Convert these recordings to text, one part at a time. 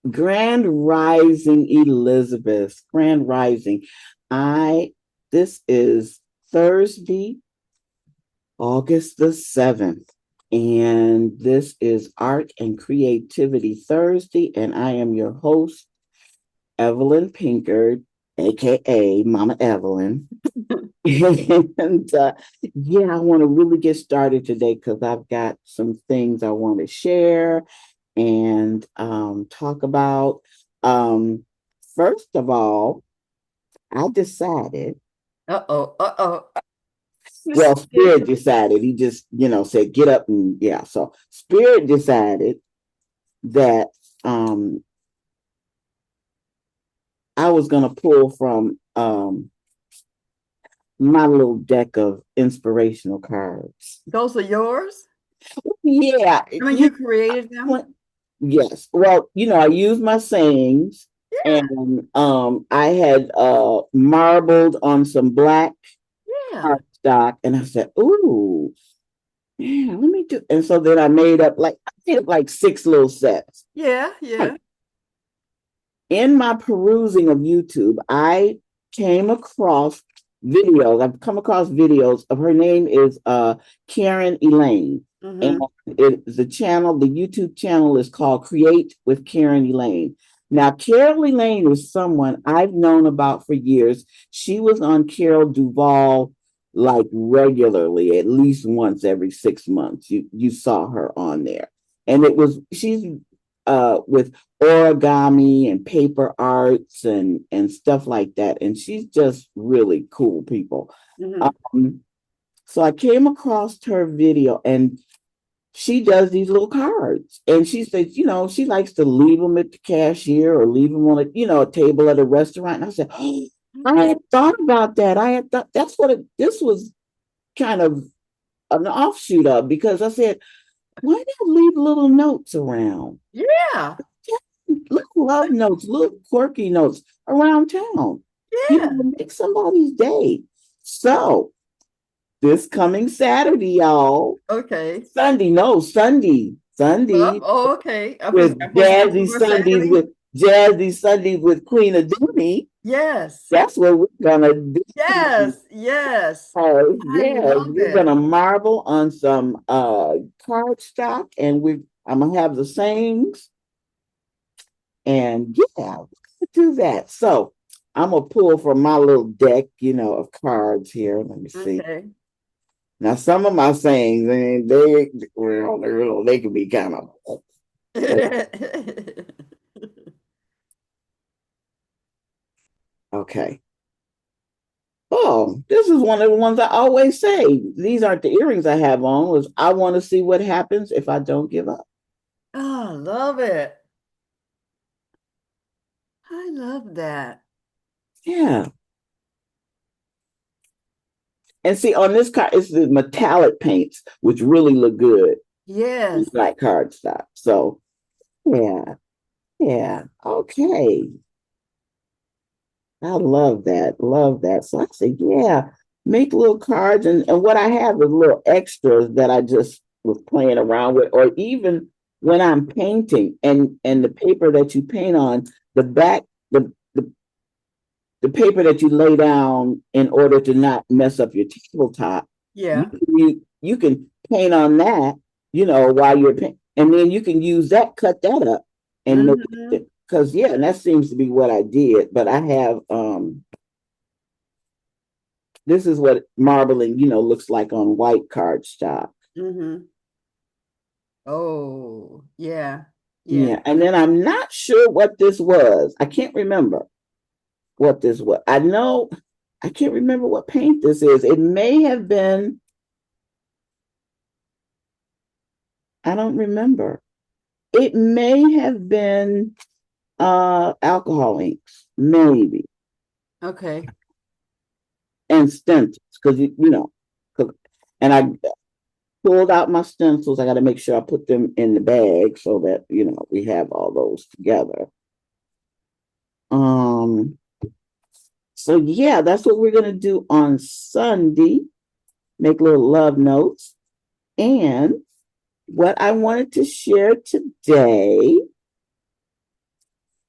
Grand Rising, Elizabeth. Grand Rising. I This is Thursday, August the 7th. And this is Art and Creativity Thursday, and I am your host, Evelyn Pinkard, aka Mama Evelyn. And yeah, I want to really get started today because I've got some things I want to share and talk about. Um, First of all, I decided, Uh-oh, uh-oh. well, Spirit decided, he just, said, get up and yeah. So Spirit decided that um, I was going to pull from my little deck of inspirational cards. Those are yours? Yeah, I mean, you created them? yes. Well, I use my sayings, Yeah, and I had marbled on some black yeah, cardstock, and I said, "Ooh, yeah, let me do." And so then I made up like six little sets. yeah, Right. yeah. In my perusing of YouTube, I came across videos. I've come across videos of her name is Karen Elaine. And Mm-hmm. the channel, the YouTube channel is called Create with Karen Elaine. Now, Carol Elaine is someone I've known about for years. She was on Carol Duvall like regularly, at least once every 6 months. You saw her on there. And she's with origami and paper arts and stuff like that. And she's just really cool people. Mm-hmm. Um, so I came across her video, and she does these little cards, and she says, she likes to leave them at the cashier or leave them on a table at a restaurant. And I said, oh, I had thought about that. I had thought that's this was kind of an offshoot of, because I said, why not leave little notes around? Yeah, Little love notes, little quirky notes around town. yeah. Make somebody's day. So this coming Saturday, y'all, Okay. Sunday, no, Sunday Oh, okay. with I'm supposed to come over Saturday? Jazzy Sundays with Queen Aduni. Yes, That's what we're gonna do. yes, yes. I Yeah, love we're it. gonna marble on some cardstock, and I'm gonna have the sayings. And yeah, we're gonna do that. So I'm gonna pull from my little deck, of cards here. Let me see. Okay. Now, some of my sayings, and they can be kind of okay. Oh, this is one of the ones I always say. These aren't the earrings I have on. Was I want to see what happens if I don't give up? Oh, I love it. I love that. Yeah. And see, on this card, it's the metallic paints, which really look good on Yes. black cardstock. So yeah, yeah. Okay. I love that. Love that. So I said, yeah, make little cards. And what I have is little extras that I just was playing around with, or even when I'm painting, and the paper that you paint on, the back, the paper that you lay down in order to not mess up your tabletop, Yeah. you can paint on that, while you're painting. And then you can use that, cut that up and make Hmm. it. Because yeah, and that seems to be what I did. But I have this is what marbling, looks like on white cardstock. Hmm. Oh, yeah. Yeah. Yeah. And then I'm not sure what this was. I can't remember what this was. I know I can't remember what paint this is. It may have been, I don't remember. It may have been alcohol inks, maybe, Okay. and stencils, because and I pulled out my stencils. I got to make sure I put them in the bag so that we have all those together. Um, so yeah, that's what we're gonna do on Sunday. Make little love notes. And what I wanted to share today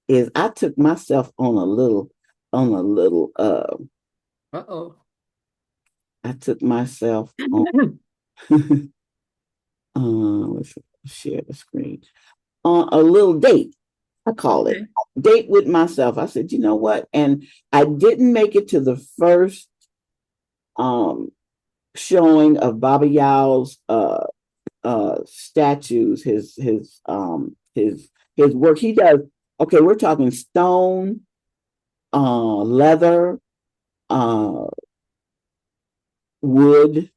is I took myself on a little Uh-oh. I took myself on let's share the screen on a little date. I call it Okay. date with myself. I said, you know what? And I didn't make it to the first um showing of Baba Yao's statues, his work. He does okay, we're talking stone, leather, uh wood.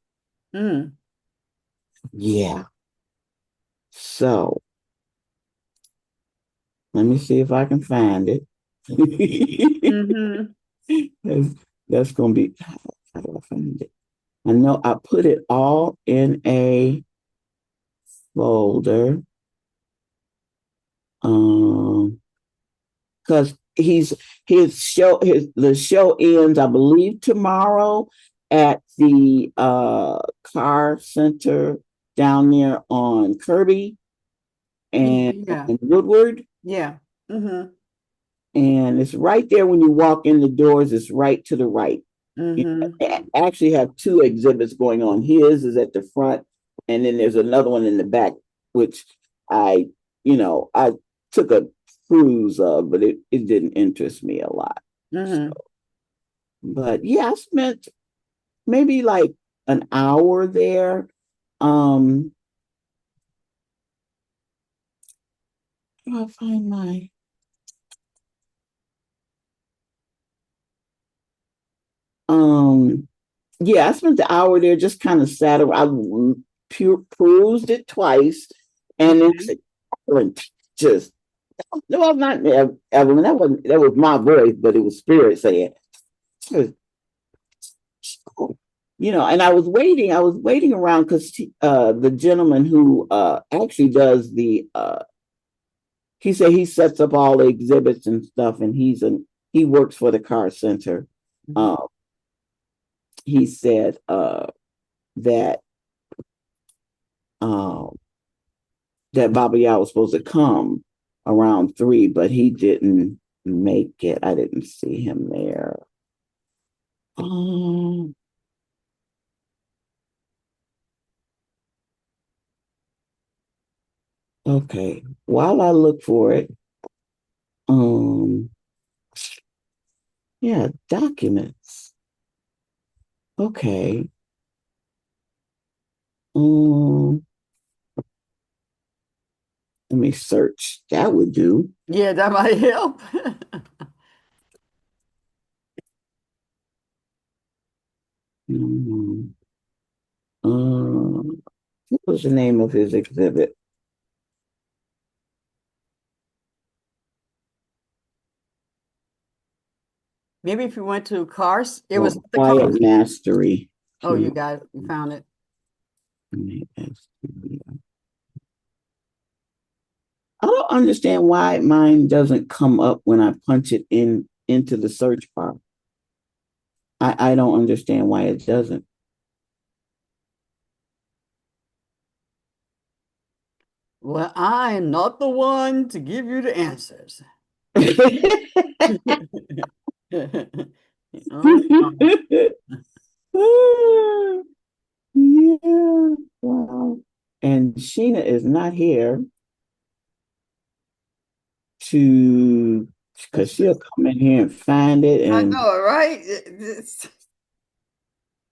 Mm. Yeah. So let me see if I can find it. Mm-hmm. that's, that's gonna be how do I find it? I know I put it all in a folder. Because the show ends, I believe, tomorrow at the car center down there on Kirby and, Yeah. and Woodward. Yeah. Mm-hmm. And it's right there when you walk in the doors, it's right to the right. You Mm-hmm. actually have two exhibits going on. His is at the front, and then there's another one in the back, which I, I took a cruise of, but it didn't interest me a lot. So, Mm-hmm. but yeah, I spent maybe like an hour there. Um, I'll find my um yeah, I spent the hour there, just kind of sat around. I perused it twice, and then I Okay. said, Evelyn, just no, I'm not Evelyn. That was my voice, but it was spirit saying, and I was waiting around because the gentleman who actually does he said he sets up all the exhibits and stuff, and he works for the car center. Mm-hmm. Uh, he said that um, that Baba Yao was supposed to come around 3, but he didn't make it. I didn't see him there. Um, okay. While I look for it, um, yeah, documents. Okay. Um, let me search. That would do. Yeah, that might help. Um, what was the name of his exhibit? Maybe if you went to cars, it was Oh, the Quiet cars. Mastery. Oh, you got it. You found it. I don't understand why mine doesn't come up when I punch it into the search bar. I don't understand why it doesn't. Well, I am not the one to give you the answers. Oh, no. Yeah, wow. And Sheena is not here to because she'll come in here and find it I and know, right?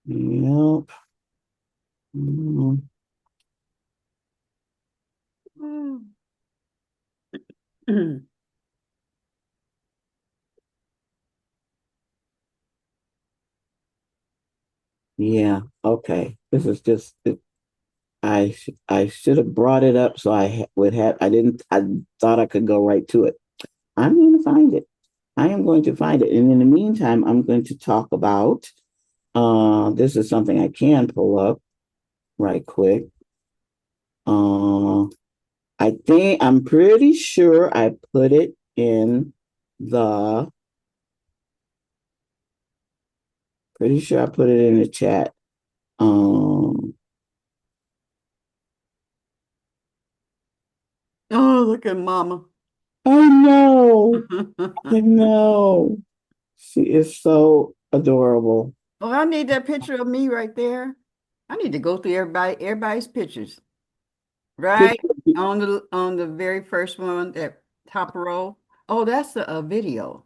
yep. Yeah, okay. This is just I should have brought it up so would have I didn't I thought I could go right to it. I'm going to find it. I am going to find it. And in the meantime, I'm going to talk about this is something I can pull up right quick. Uh I'm pretty sure I put it in the pretty sure I put it in the chat. Um Oh, look at Mama. I know. I know. She is so adorable. Oh, I need that picture of me right there. I need to go through everybody's pictures. Right on the very first one, that top row. Oh, that's a video.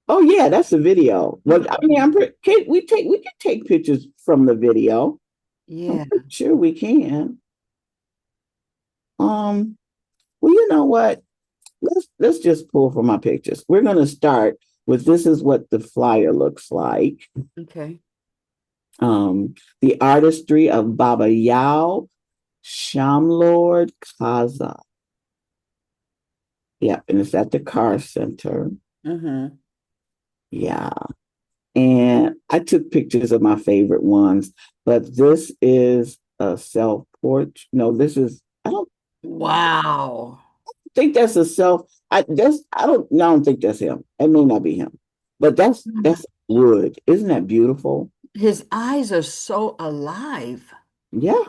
Oh yeah, that's a video. Well, I mean, Mhm. we can take pictures from the video. I'm Yeah. pretty sure we can. Um, well, you know what? Let's just pull from my pictures. We're gonna start with this is what the flyer looks like. Okay. The artistry of Baba Yao Shamlord Kaza. Yeah, and it's at the car center. Mm-hmm. Yeah. And I took pictures of my favorite ones, but this is a self portrait. No, this is I don't Wow. think that's a self. I don't think that's him. It may not be him, but that's wood. Isn't that beautiful? His eyes are so alive. Yeah,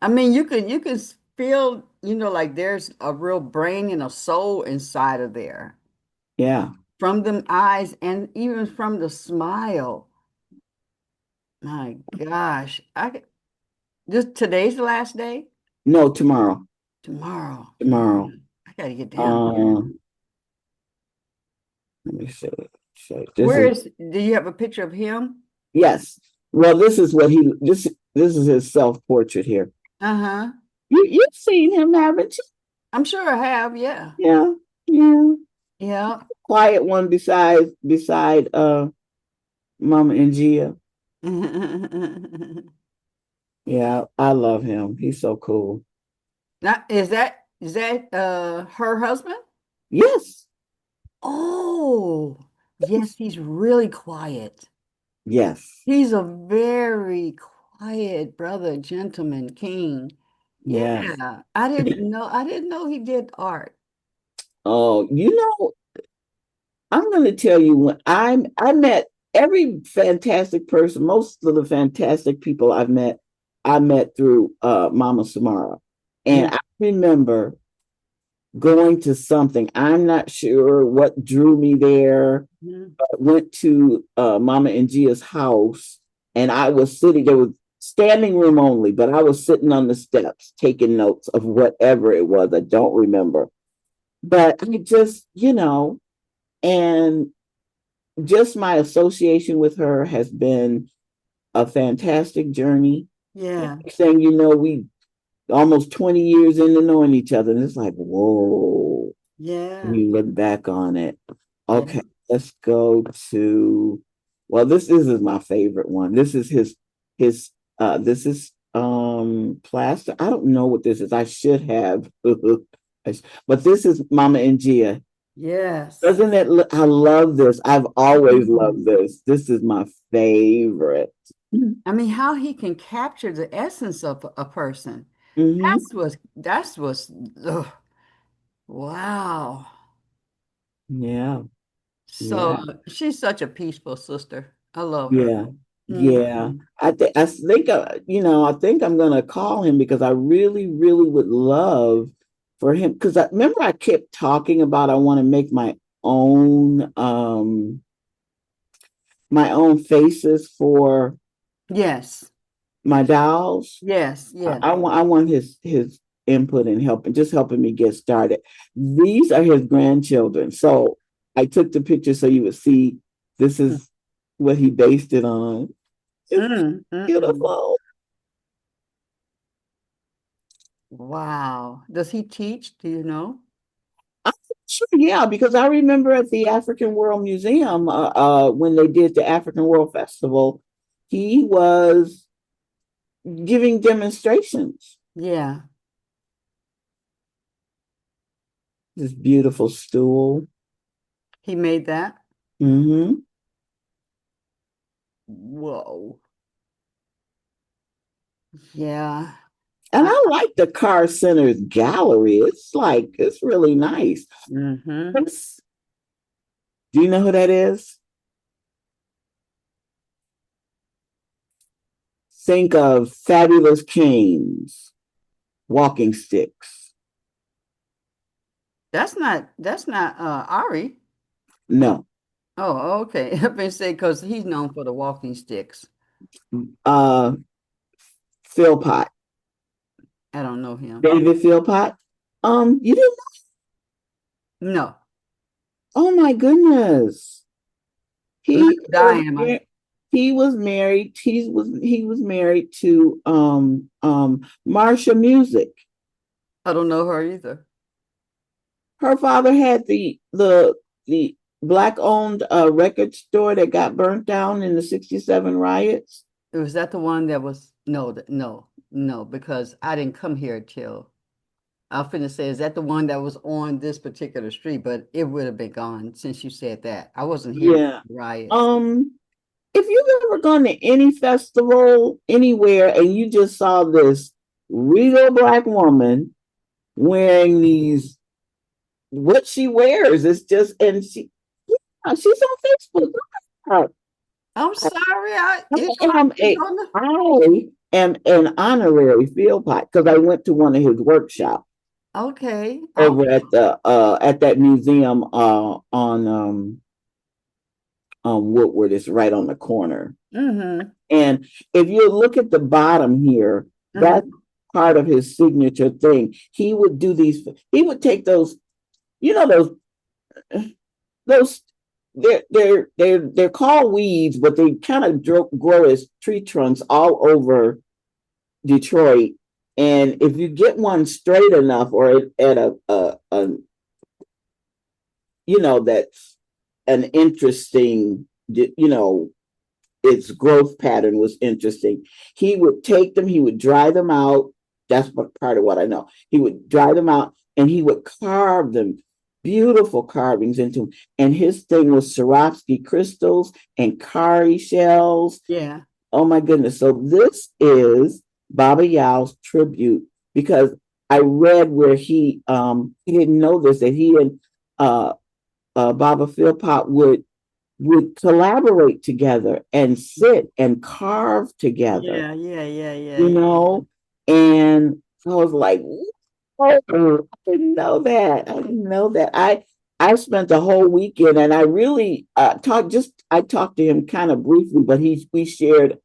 I mean, you could feel, like there's a real brain and a soul inside of there yeah. from them eyes and even from the smile. My gosh. Just today's the last day? No, tomorrow. Tomorrow. Tomorrow. I gotta get down there. Um, let me see. So this Where is do you have a picture of him? yes. Well, this is his self portrait here. Uh-huh. You've seen him, haven't you? I'm sure I have, yeah. Yeah, yeah. Yeah. Quiet one beside Mama and Gia. Yeah, I love him. He's so cool. Now, is that her husband? Yes, Oh, yes, he's really quiet. yes, He's a very quiet brother, gentleman, king. yes. Yeah, I didn't know he did art. Oh, you know, I'm going to tell you when I met every fantastic person, most of the fantastic people I met through Mama Samara. Yeah. And I remember going to something. I'm not sure what drew me there. Mhm. I went to Mama and Gia's house, and I was sitting there was standing room only, but I was sitting on the steps taking notes of whatever it was. I don't remember, but I just and just my association with her has been a fantastic journey. Yeah. Saying we almost 20 years into knowing each other, and it's like whoa. When Yeah. you look back on it. Yeah. Okay, let's go to well, this is my favorite one. His this is plaster. I don't know what this is. I should have but this is Mama and Gia. Yes. Doesn't it look I love this. I've always loved Mhm. this. This is my favorite. I mean, how he can capture the essence of a person. Mm-hmm. That's what's ugh, wow. Yeah, So yeah. she's such a peaceful sister. I love her. Yeah, yeah. Mhm. I think I'm gonna call him because I really, really would love for him because I remember I kept talking about I want to make my own faces for Yes. my dolls. Yes. Yes. I want his input and help and just helping me get started. These are his grandchildren. So I took the picture so you would see this is what he based it on. It's Mm, mm, mm. beautiful. Wow. Does he teach? Do you know? I'm sure, yeah, because I remember at the African World Museum, when they did the African World Festival, he was giving demonstrations. Yeah. This beautiful stool. He made that? Hmm. Whoa. Yeah. And I like the Car Center's gallery. It's really nice. Mm-hmm. It's, do you know who that is? Think of fabulous canes, walking sticks. That's not Ari. No. Oh, okay. I've been saying because he's known for the walking sticks. Uh, Philpott. I don't know him. David Philpott. You didn't. No. Oh my goodness. Not He was Diana. he was married. He was married to Marsha Music. I don't know her either. Her father had the black owned record store that got burnt down in the 67 riots. Was that the one that was no, because I didn't come here till I was finna say, is that the one that was on this particular street? But it would have been gone since you said that. I wasn't here for Yeah. the riots. Um if you've ever gone to any festival anywhere and you just saw this real black woman wearing these what she wears is just and she's on Facebook. I'm sorry, I am it's on the I am an honorary field pot because I went to one of his workshops okay. Oh, over at that museum on Woodward. It's right on the corner. mm-hmm, And if you look at the bottom here, mm-hmm. that's part of his signature thing. He would do these. He would take those. You know those. They're called weeds, but they kind of grow as tree trunks all over Detroit. And if you get one straight enough or at a that's an interesting, its growth pattern was interesting. He would take them, he would dry them out. That's part of what I know. He would dry them out and he would carve them, beautiful carvings into them. And his thing was Swarovski crystals and Kari shells. Yeah. Oh my goodness. So this is Baba Yao's tribute because I read where he didn't know this, that he and Baba Philpott would collaborate together and sit and carve together, Yeah, yeah, yeah, yeah, you yeah. know? And I was like, oh, I didn't know that. I didn't know that. I spent the whole weekend and I really I talked to him kind of briefly, but we shared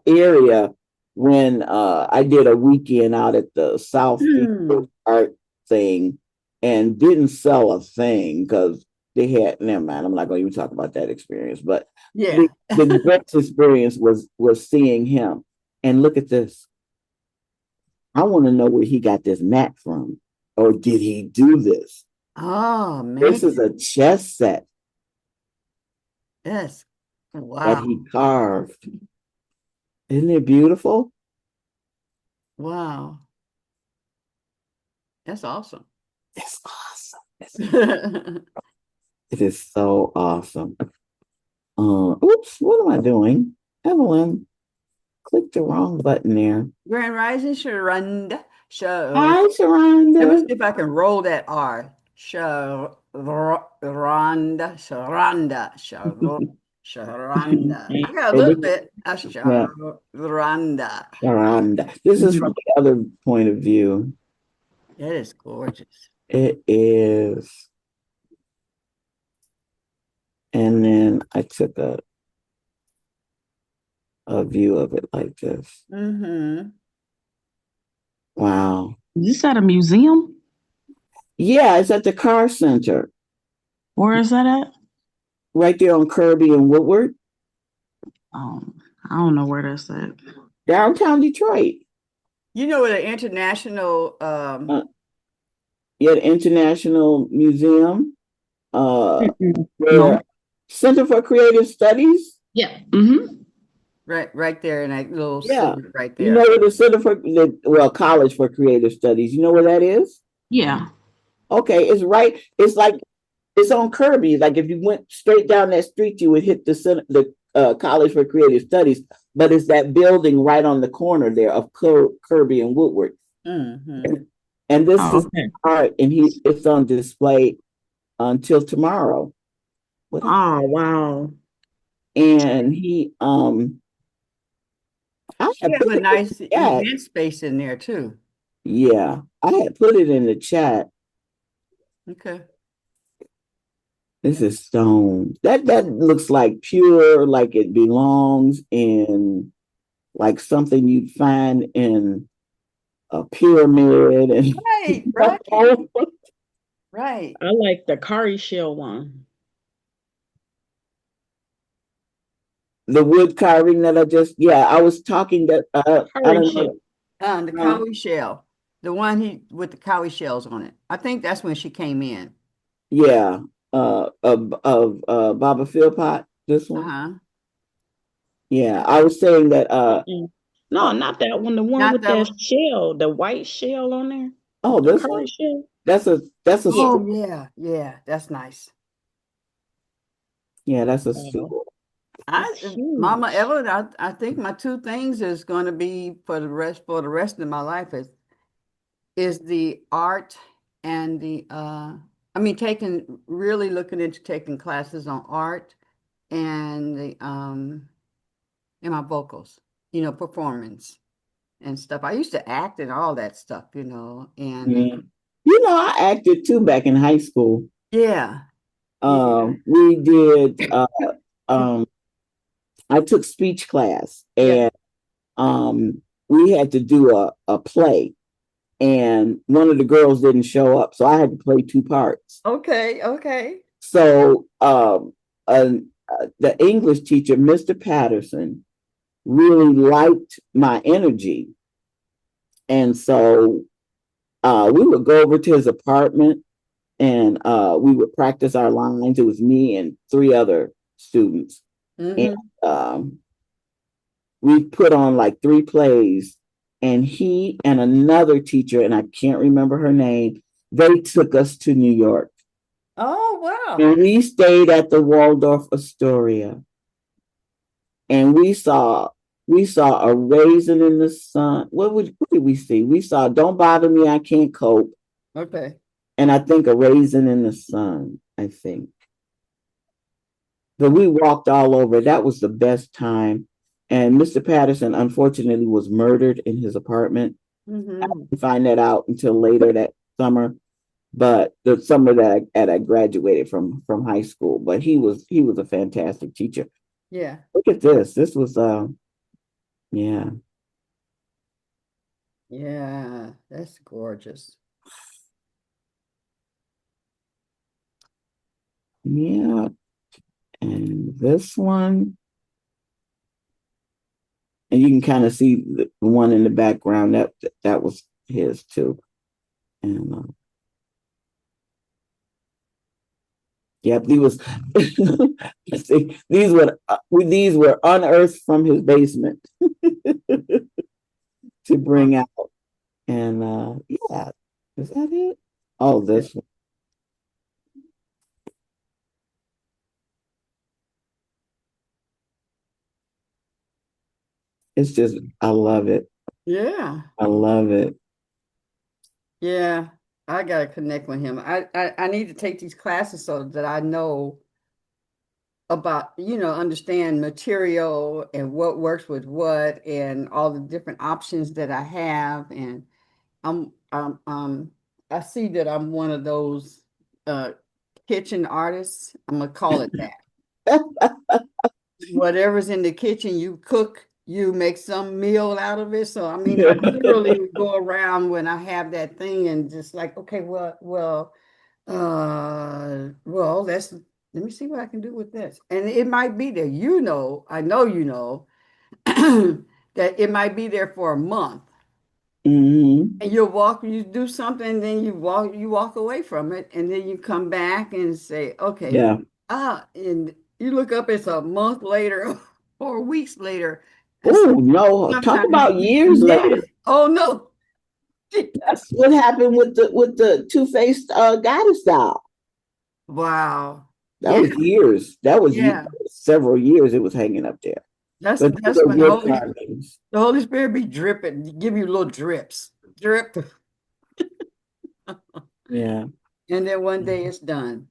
area when I did a weekend out at the South Hmm. art thing and didn't sell a thing because they had never mind. I'm not going to even talk about that experience, but Yeah. the best experience was seeing him. And look at this. I want to know where he got this mat from, or did he do this? Oh man. This is a chess set Yes. that Wow. he carved. Isn't it beautiful? Wow. That's awesome. It's awesome. It is so awesome. Oops, what am I doing? Evelyn, click the wrong button there. Grand Rising Sharonda. Show. Hi, Let me see Sharonda. if I can roll that R. Sharonda. Sharonda. I got a And little this, bit. yeah, Sharonda. Sharonda. This is from the other point of view. That is gorgeous. It is. And then I took a view of it like this. Mm-hmm. Wow. Is this at a museum? Yeah, it's at the car center Where is that at? right there on Kirby and Woodward, I don't know where that's at. downtown Detroit. You know what an international Uh, yeah, the International Museum, No. where Center for Creative Studies. Yeah. Mm-hmm. right there in that little Yeah. city right You know there. where the Center for College for Creative Studies. You know where that is? Yeah. Okay, it's right. It's like it's on Kirby. Like if you went straight down that street, you would hit the College for Creative Studies. But it's that building right on the corner there of Kirby and Woodward. Mm-hmm. And this Oh, is okay. art, and it's on display until tomorrow. What? Oh, wow. And I You had have put a it in nice the chat. event space in there too. Yeah, I had put it in the chat. Okay. This is stone. That looks like pure, like it belongs in like something you'd find in a pyramid and Right, right, right. I like the curry shell one. the wood carving that I was talking that I Curry don't know. shell. The Uh, cowrie shell, the one he with the cowrie shells on it. I think that's when she came in. yeah, of Baba Philpott, this one. Uh-huh. Yeah, I was saying that Mm-mm. No, not that one. The one Not with that that one. shell, the white shell on there. oh, The this one? curry shell. That's a Yeah. Oh stool. yeah, yeah, that's nice. Yeah, that's a Oh, stool. I it's Mama huge. Evelyn, I think my two things is going to be for the rest of my life is the art and the I mean taking really looking into taking classes on art and the and my vocals, performance and stuff. I used to act and all that stuff, and Yeah. I acted too back in high school. yeah, yeah. We did um I took speech class Yeah. and we had to do a play and one of the girls didn't show up, so I had to play two parts. Okay, okay. So uh, the English teacher, Mr. Patterson, really liked my energy. And so we would go over to his apartment and we would practice our lines. It was me and three other students. And Mm-hmm. we put on like three plays. And he and another teacher, and I can't remember her name, they took us to New York. Oh, wow. And we stayed at the Waldorf Astoria. And we saw a raisin in the sun. What did we see? We saw Don't Bother Me, I Can't Cope. Okay. And I think a raisin in the sun, I think. But we walked all over. That was the best time. And Mr. Patterson, unfortunately, was murdered in his apartment. I Mm-hmm. didn't find that out until later that summer, but the summer that I graduated from high school. But he was a fantastic teacher. Yeah. Look at this. This was yeah. Yeah. That's gorgeous. Yeah. And this one, and you can kind of see the one in the background that was his too. And yep, these were unearthed from his basement to bring out. And yeah, is that it? Oh, this one. It's just I love it. Yeah. I love it. Yeah. I gotta connect with him. I need to take these classes so that I know about, understand material and what works with what and all the different options that I have. And I see that I'm one of those uh kitchen artists. I'm gonna call it that. Whatever's in the kitchen, you cook, you make some meal out of it. So I mean, I literally would go around when I have that thing and just like, okay, let me see what I can do with this. And it might be there, I know that it might be there for a month. Hmm. And you do something, then you walk away from it, and then you come back and say, okay, Yeah. and you look up, it's a month later or weeks later, and Oh no! Talk sometimes about years later. yes. Oh no. That's what happened with the Two Faced Goddess doll. Wow. That Yeah, was years. That was yeah. several years. It was hanging up there. But those That's are when wood carvings. The Holy Spirit be dripping, give you little drips, drip, Yeah. and then one day it's done.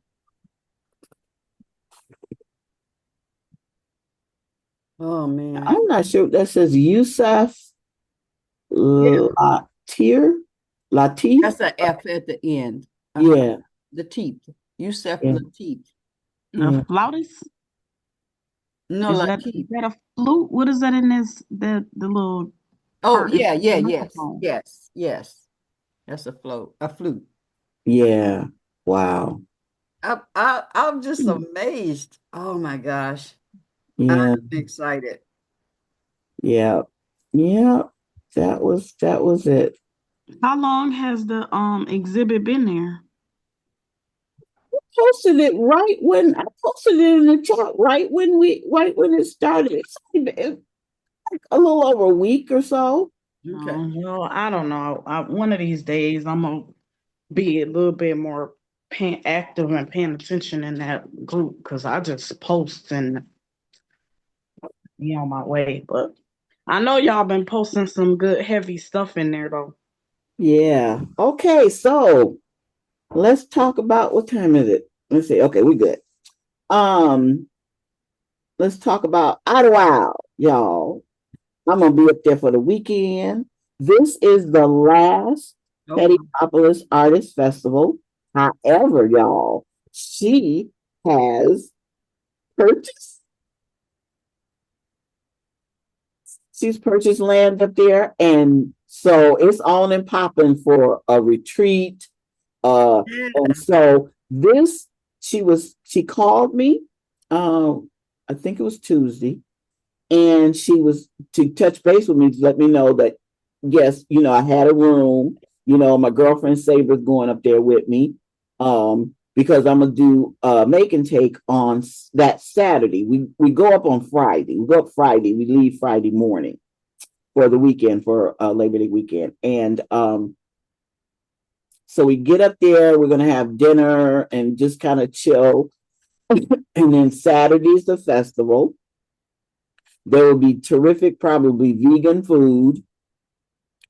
Oh man. I'm not sure. That says Yusuf Yeah. Latif. Latif. That's a F at the end. Uh-huh. Yeah. Latif. Yusef Yeah. Latif. A Yeah. flautist? No, Is Latif. that a flute? What is that in this the little Oh, part in yeah, front of yeah, the yes, microphone? yes, yes. That's a flute. Yeah. Wow. I'm just Hmm. amazed. Oh my gosh. I'm Yeah. excited. Yeah. Yeah. That was it. How long has the exhibit been there? Posted it right when I posted it in the chat right when it started. It's like a little over a week or so. Okay. Well, I don't know. One of these days, I'm gonna be a little bit more active and paying attention in that group because I just post and be on my way. But I know y'all been posting some good heavy stuff in there though. Yeah. Okay, so let's talk about what time is it? Let's see. Okay, we good. Um, let's talk about Idlewild, y'all. I'm gonna be up there for the weekend. This is the last Oh, Pettypopolis Artist Festival. However, y'all, she has purchased she's purchased land up there, and so it's on and popping for a retreat. yeah. And so this she called me, I think it was Tuesday, and she was to touch base with me to let me know that yes, I had a room. My girlfriend Saber's going up there with me, because I'm gonna do make and take on that Saturday. We go up on Friday. We go up Friday. We leave Friday morning for the weekend for Labor Day weekend, and so we get up there. We're gonna have dinner and just kind of chill, and then Saturday's the festival. There will be terrific, probably vegan food.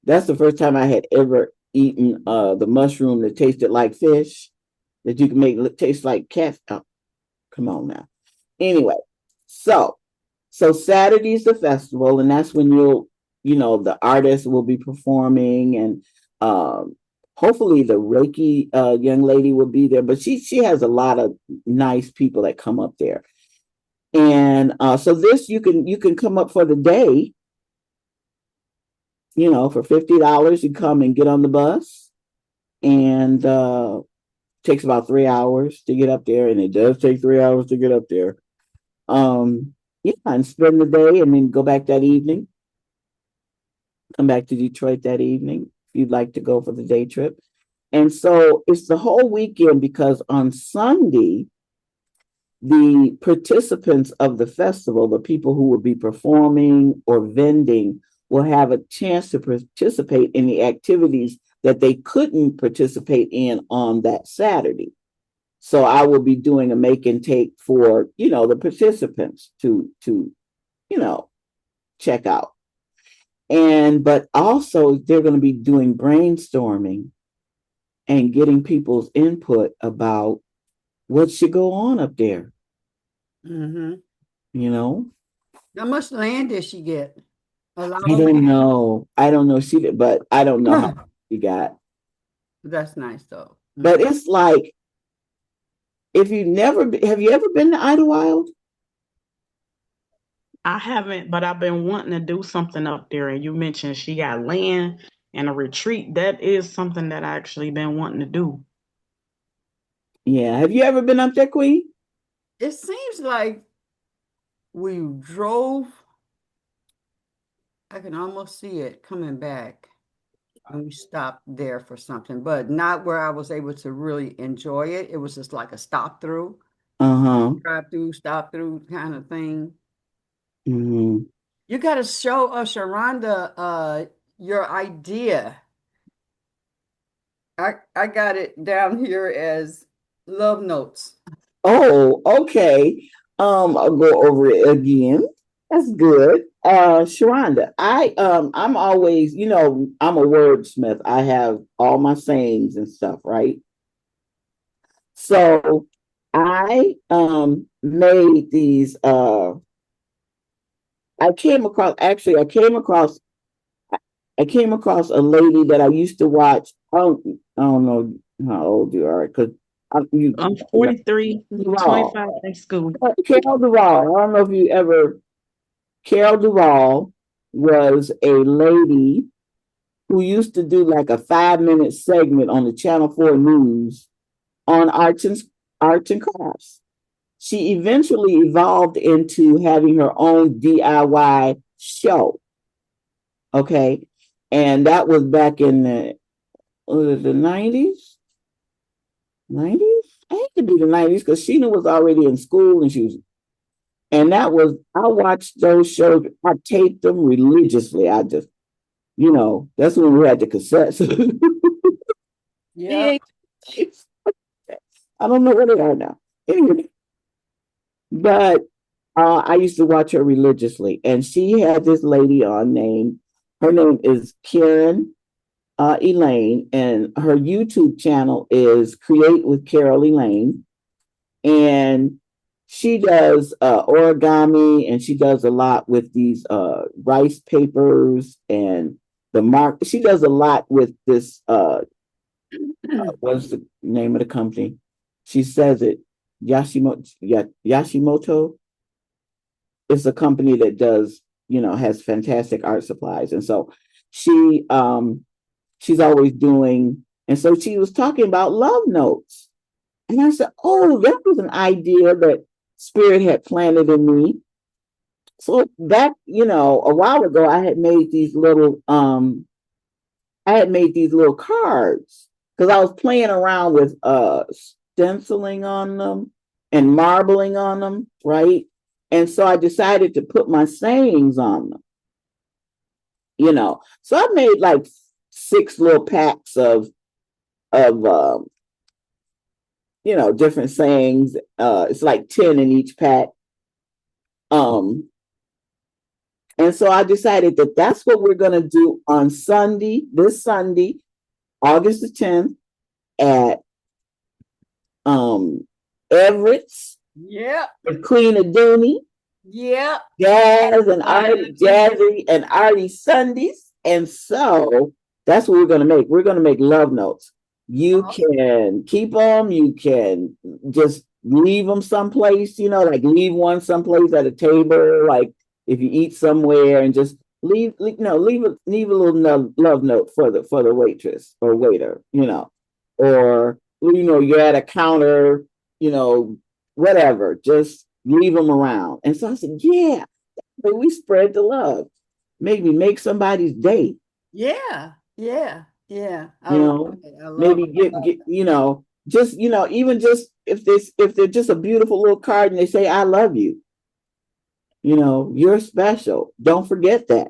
That's the first time I had ever eaten the mushroom that tasted like fish, that you can make taste like cat. Oh, come on now. Anyway, so Saturday's the festival, and that's when the artists will be performing, and hopefully the Reiki young lady will be there. But she has a lot of nice people that come up there, and so this you can come up for the day. For $50, you come and get on the bus, and takes about 3 hours to get up there, and it does take 3 hours to get up there. Yeah, and spend the day, and then go back that evening. Come back to Detroit that evening if you'd like to go for the day trip. And so it's the whole weekend, because on Sunday, the participants of the festival, the people who will be performing or vending, will have a chance to participate in the activities that they couldn't participate in on that Saturday. So I will be doing a make and take for, the participants to, check out. But also they're going to be doing brainstorming and getting people's input about what should go on up there, Mm-hmm. you know? How much land did she get? A lot I of don't know. I don't know. But I don't know how land. she got. That's nice though. But it's like, if have you ever been to Idlewild? I haven't, but I've been wanting to do something up there. And you mentioned she got land and a retreat. That is something that I actually been wanting to do. Yeah. Have you ever been up there, Queen? It seems like we drove, I can almost see it coming back, and we stopped there for something, but not where I was able to really enjoy it. It was just like a stop through, Uh-huh. drive through, stop through kind of thing. Hmm. You got to show us, Sharonda, your idea. I got it down here as love notes. Oh, okay. I'll go over it again. That's good. Sharonda, I'm always, I'm a wordsmith. I have all my sayings and stuff, right? So I made these I came across a lady that I used to watch. I don't know how old you are, because You, I'm you know, 43, Duvall. 25 in school. Carol Duvall. I don't know if you ever. Carol Duvall was a lady who used to do like a 5 minute segment on the Channel 4 News on arts and crafts. She eventually evolved into having her own DIY show. Okay. And that was back in the 90s? 90s? I hate to be the 90s because Sheena was already in school and and I watched those shows. I taped them religiously. That's when we had the cassettes. Yeah. I don't know where they are now. Anyway, but I used to watch her religiously, and she had this lady on name. Her name is Karen Elaine, and her YouTube channel is Create with Carol Elaine, and she does origami, and she does a lot with these rice papers and the mark. She does a lot with this. What's the name of the company? She says it. Yashimoto. It's a company that does, has fantastic art supplies. And so she she's always doing, and so she was talking about love notes. And I said, oh, that was an idea that Spirit had planted in me. So that, a while ago I had made these little cards because I was playing around with stenciling on them and marbling on them, right? And so I decided to put my sayings on them. So I made like 6 little packs of different sayings. It's like 10 in each pack. And so I decided that that's what we're going to do on this Sunday, August the 10th at Everett's Yeah. with Queen Aduni, Yeah. Jazzy and Artie Sundays. And so that's what we're going to make. We're going to make love notes. You can keep them. You can just leave them someplace, like leave one someplace at a table, like if you eat somewhere, and just leave a little love note for the waitress or waiter, or you're at a counter, whatever, just leave them around. And so I said, yeah, we spread the love. Maybe make somebody's day. Yeah. Yeah. Yeah. I maybe get just even just if they're just a beautiful little card and they say I love you, you're special, don't forget that.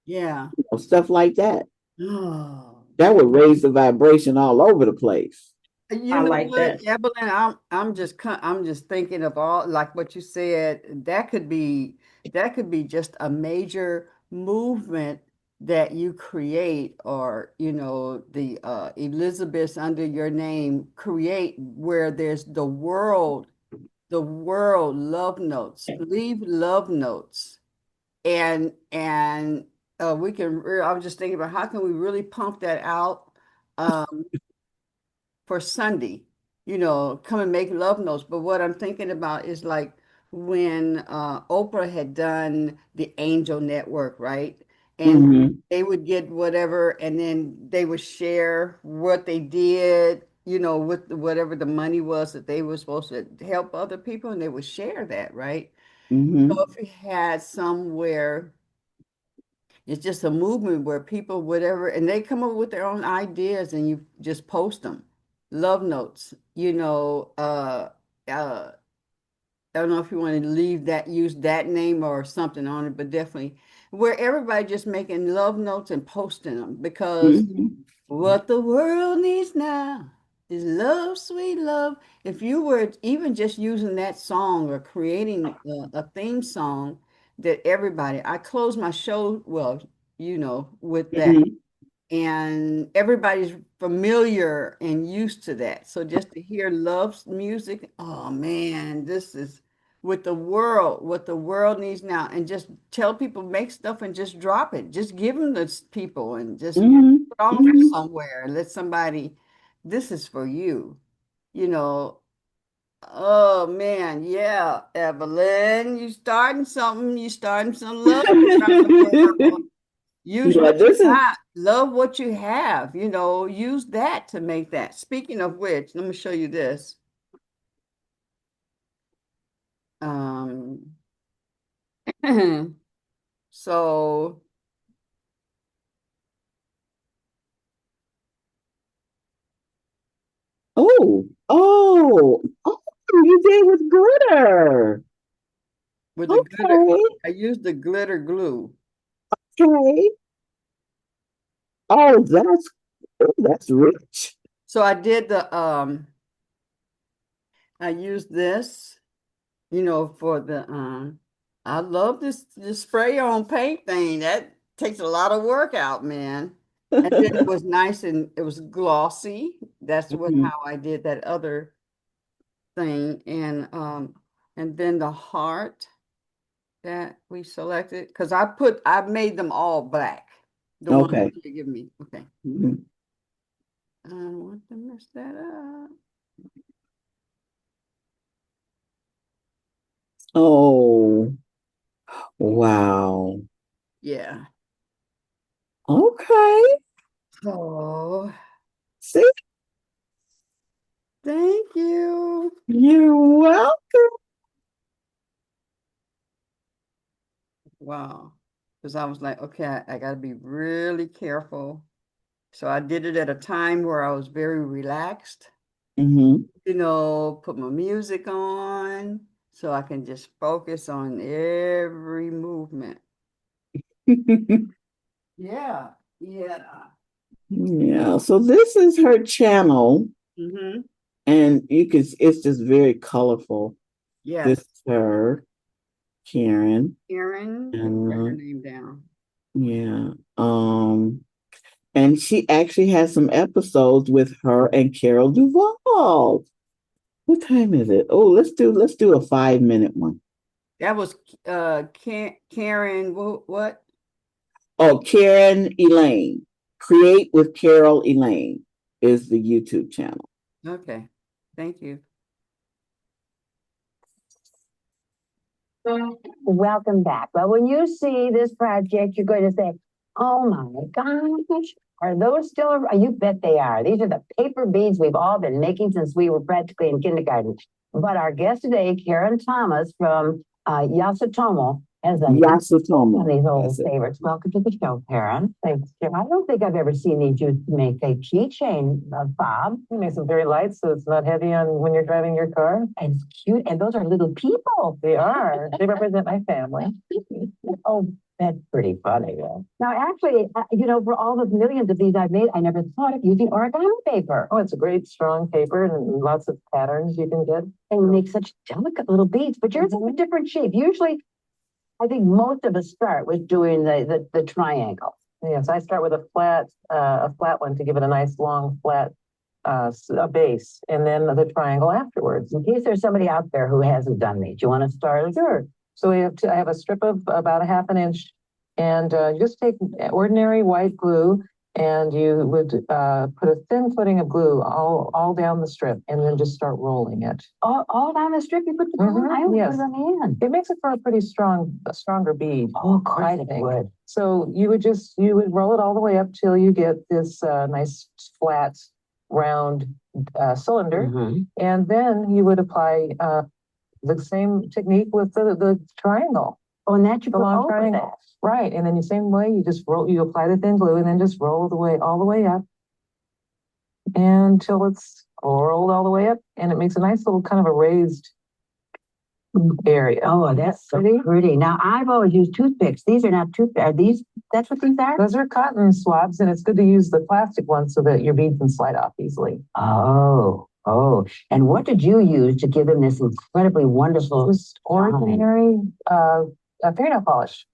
Yeah. Stuff like that. Oh. That would raise the vibration all over the place. You I know like what, that. Evelyn, I'm just thinking of all, like what you said, that could be just a major movement that you create, or the Elizabeths under your name create, where there's the world love notes, leave love notes. And I was just thinking about how can we really pump that out for Sunday, come and make love notes. But what I'm thinking about is like when Oprah had done the Angel Network, right? And Mm-hmm. they would get whatever, and then they would share what they did, with whatever the money was that they were supposed to help other people, and they would share that, right? Mm-hmm. So if you had somewhere, it's just a movement where people, whatever, and they come up with their own ideas and you just post them. Love notes, I don't know if you want to use that name or something on it, but definitely where everybody just making love notes and posting them, because Mm-hmm. what the world needs now is love, sweet love. If you were even just using that song or creating a theme song that I close my show, well, with that, Mm-hmm. and everybody's familiar and used to that. So just to hear love's music, oh man, this is what the world needs now. And just tell people, make stuff and just drop it. Just give them to people and just Mm-hmm. put off Mm-hmm. somewhere and let somebody, this is for you. you know, oh man, yeah, Evelyn, you starting some love around the world. Use Yeah, what you this is got. Love what you have, use that to make that. Speaking of which, let me show you this. Um, so oh, you did with glitter. with the glitter, Okay, I used the glitter glue. okay. Oh, that's rich. So I did I used this, for the I love this spray on paint thing. That takes a lot of work out, man. And then it was nice and it was glossy. That's what Mhm. how I did that other thing. And then the heart that we selected, because I made them all black. The ones Okay. that you give me. Okay. Mhm. I don't want to mess that up. Oh, wow. Yeah. Okay. Oh, See, thank you. you're welcome. Wow. Because I was like, okay, I got to be really careful. So I did it at a time where I was very relaxed, Hmm. put my music on so I can just focus on every movement. Yeah. Yeah. Yeah. So this is her channel, Mm-hmm. and it's just very colorful. This Yes. is her, Karen. Erin, let me write her And name down. yeah. And she actually has some episodes with her and Carol Duvall. What time is it? Oh, let's do a 5 minute one. That was Karen, what? Oh, Karen Elaine. Create with Carol Elaine is the YouTube channel. Okay. Thank you. Welcome back. Well, when you see this project, you're going to say, oh my gosh, are those still, you bet they are. These are the paper beads we've all been making since we were practically in kindergarten. But our guest today, Karen Thomas from Yasutomo, has done Yasutomo. these old That's it. favorites. Welcome to the show, Karen. Thanks, Jim. I don't think I've ever seen these used to make a keychain, Bob. It makes them very light, so it's not heavy on when you're driving your car. And it's cute. And those are little people. They are. They represent my family. Oh, that's pretty funny. Yeah. Now, actually, for all the millions of these I've made, I never thought of using origami paper. Oh, it's a great strong paper and lots of patterns you can get. And you make such delicate little beads, but yours is a different shape. Usually, I think most of us start with doing the triangle. Yes, I start with a flat one to give it a nice long flat a base, and then the triangle afterwards. In case there's somebody out there who hasn't done these, you want to start? Sure. So I have a strip of about a half an inch, and you just take ordinary white glue, and you would put a thin coating of glue all down the strip, and then just start rolling it. All down the strip, you put the glue? I only Yes. put them in. It makes it for a stronger bead. Oh, of course I it think. would. So you would roll it all the way up till you get this nice flat round cylinder, and then you would apply the same technique with the triangle. Oh, and that you The put long over triangle. that. Right, and then the same way you apply the thin glue and then just roll all the way up until it's rolled all the way up, and it makes a nice little kind of a raised area. Oh, that's so pretty. Now, I've always used toothpicks. These are not toothpicks. Are these, that's what these are? Those are cotton swabs, and it's good to use the plastic ones so that your bead can slide off easily. Oh. And what did you use to give them this incredibly wonderful? Just ordinary fingernail polish.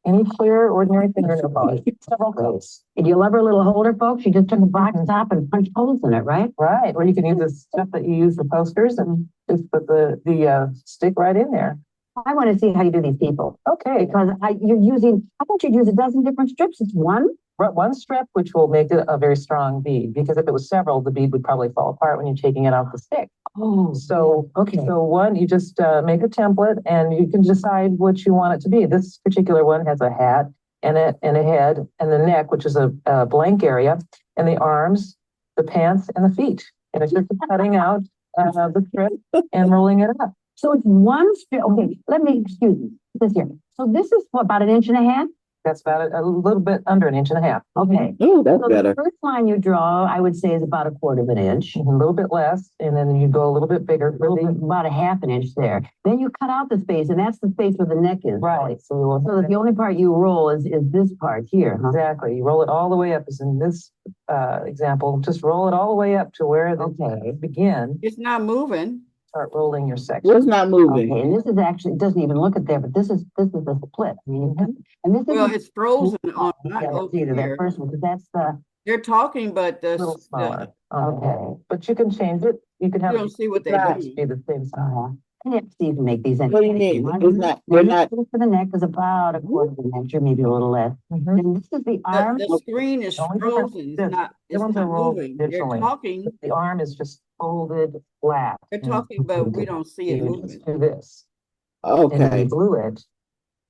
Any clear, ordinary fingernail polish. Several coats. And you love her little holder, folks? You just took a box top and punched holes in it, right? Right. Or you can use the stuff that you use for posters and just put the stick right in there. I want to see how you do these people. Okay. Because I thought you'd use a dozen different strips. It's one? one strip, which will make it a very strong bead, because if it was several, the bead would probably fall apart when you're taking it off the stick. Oh, So, yeah. Okay. so one, you just make a template and you can decide what you want it to be. This particular one has a hat and a head and the neck, which is a blank area, and the arms, the pants, and the feet. And it's just cutting out the strip and rolling it up. So it's one strip. Okay, excuse me, this here. So this is what, about 1.5 inches? That's about a little bit under 1.5 inches. Okay. Oh, that's So better. the first line you draw, I would say, is about 1/4 inch. A little bit less, and then you go a little bit bigger. About 1/2 inch there. Then you cut out the space, and that's the space where the neck is. Right. So you will So the only part you roll is this part here, huh? exactly. You roll it all the way up, as in this example. Just roll it all the way up to where the Okay. begin. It's not moving. Start rolling your section. Well, it's not moving. Okay, and this is actually, it doesn't even look at there, but this is the split. I mean, and this Well, is. it's frozen on my Yeah, over either that here. first one, because that's the, They're talking, but A little smaller. okay. But you can change it. You can you have don't it see what they're Right. doing. be the same size. I have to see if you can make these. What do you mean? It's not, Now, they're this not, one for the neck is about 1/4 inch, or maybe a little less. Mhm. And this is the arm. The screen is Only difference frozen. is It's this. not, The it's ones not are rolled moving. They're digitally. talking, The arm is just folded flat. they're talking, but we don't see it You moving. just do this. And when okay. you glue it,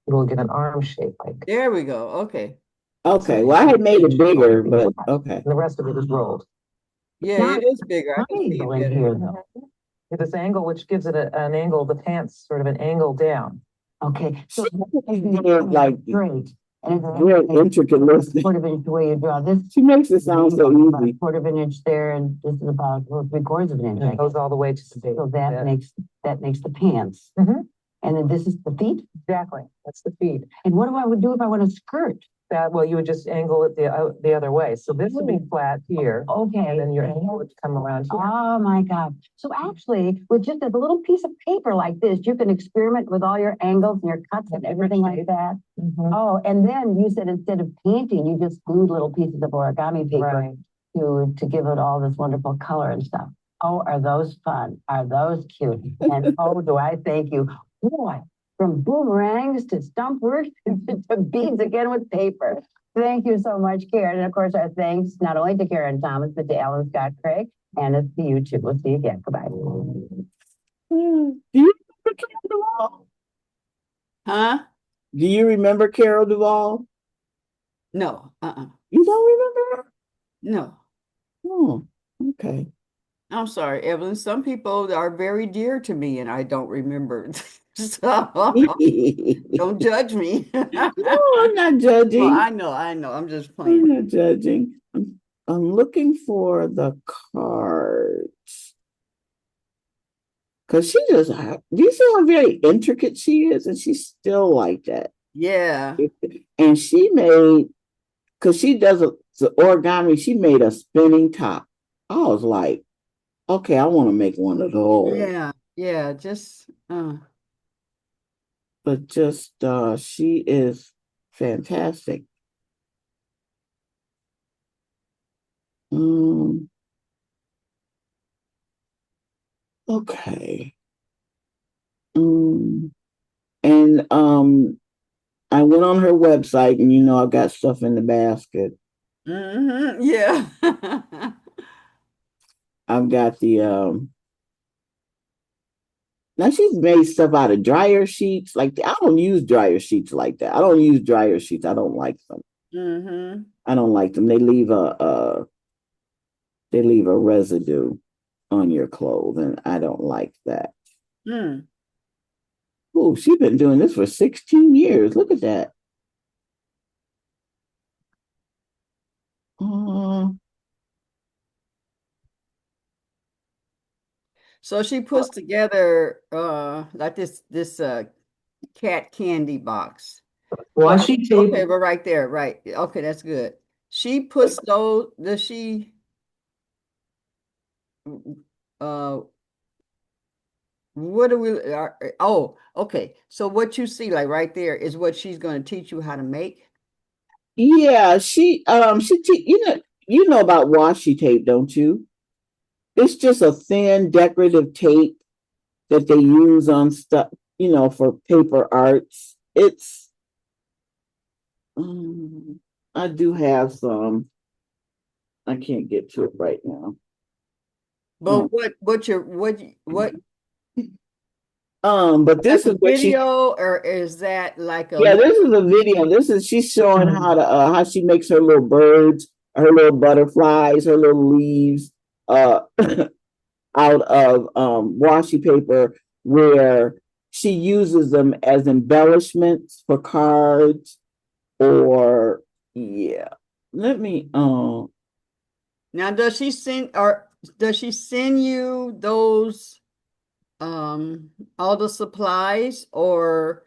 you will get an arm shape like. There we go. Okay. Okay. Well, I had made it bigger, but okay. The rest of it is rolled. Yeah, it is bigger. I can see it Triangle in better. here, though. With this angle, which gives it an angle, the pants sort of an angle down. Okay, so Yeah, like straight. And it's real intricate looking. 1/4 inch the way you draw this. She makes it sound so About easy. 1/4 inch there, and this is about 3/4 inch. And it goes all the way to the base. So that makes the pants. Mhm. And then this is the feet. Exactly. That's the feet. And what do I would do if I want a skirt? That, well, you would just angle it the other way. So this would be Oh. flat here. Okay. And then your angle would come around here. Oh my God. So actually, with just a little piece of paper like this, you can experiment with all your angles and your cuts and everything like that. Mhm. Oh, and then you said instead of painting, you just glued little pieces of origami paper Right. to give it all this wonderful color and stuff. Oh, are those fun? Are those cute? And oh, do I thank you. Boy, from boomerangs to stump work to beads again with paper. Thank you so much, Karen. And of course, our thanks not only to Karen Thomas, but to Alan Scott Craig, and it's to you too. We'll see you again. Goodbye. Do you remember Carol Duvall? Huh? Do you remember Carol Duvall? No. You don't remember her? No. Oh, okay. I'm sorry, Evelyn. Some people are very dear to me and I don't remember. So don't judge me. No, I'm not judging. Well, I know. I'm just I'm playing. not judging. I'm looking for the cards. Cause she just, do you see how very intricate she is? And she's still like that. Yeah. And she made, cause she does the origami, she made a spinning top. I was like, okay, I want to make one of those. Yeah. Yeah. Just But just she is fantastic. Okay. And I went on her website, and I got stuff in the basket. yeah. I've got the now she's made stuff out of dryer sheets. Like I don't use dryer sheets like that. I don't use dryer sheets. I don't like them. I don't like them. They leave a residue on your clothes, and I don't like that. Oh, she's been doing this for 16 years. Look at that. So she puts together like this cat candy box. Washi tape. Okay, but right there, right. Okay, that's good. She puts those, does she what do we oh, okay. So what you see like right there is what she's going to teach you how to make? Yeah, you know about washi tape, don't you? It's just a thin decorative tape that they use on stuff, for paper arts. It's I do have some. I can't get to it right now. But Mm. what But this that's a is what she. video, or is that like a Yeah, this is a video. This is she's showing how she makes her little birds, her little butterflies, her little leaves, uh, out of washi paper, where she uses them as embellishments for cards, or yeah. Let me now does she send you those all the supplies, or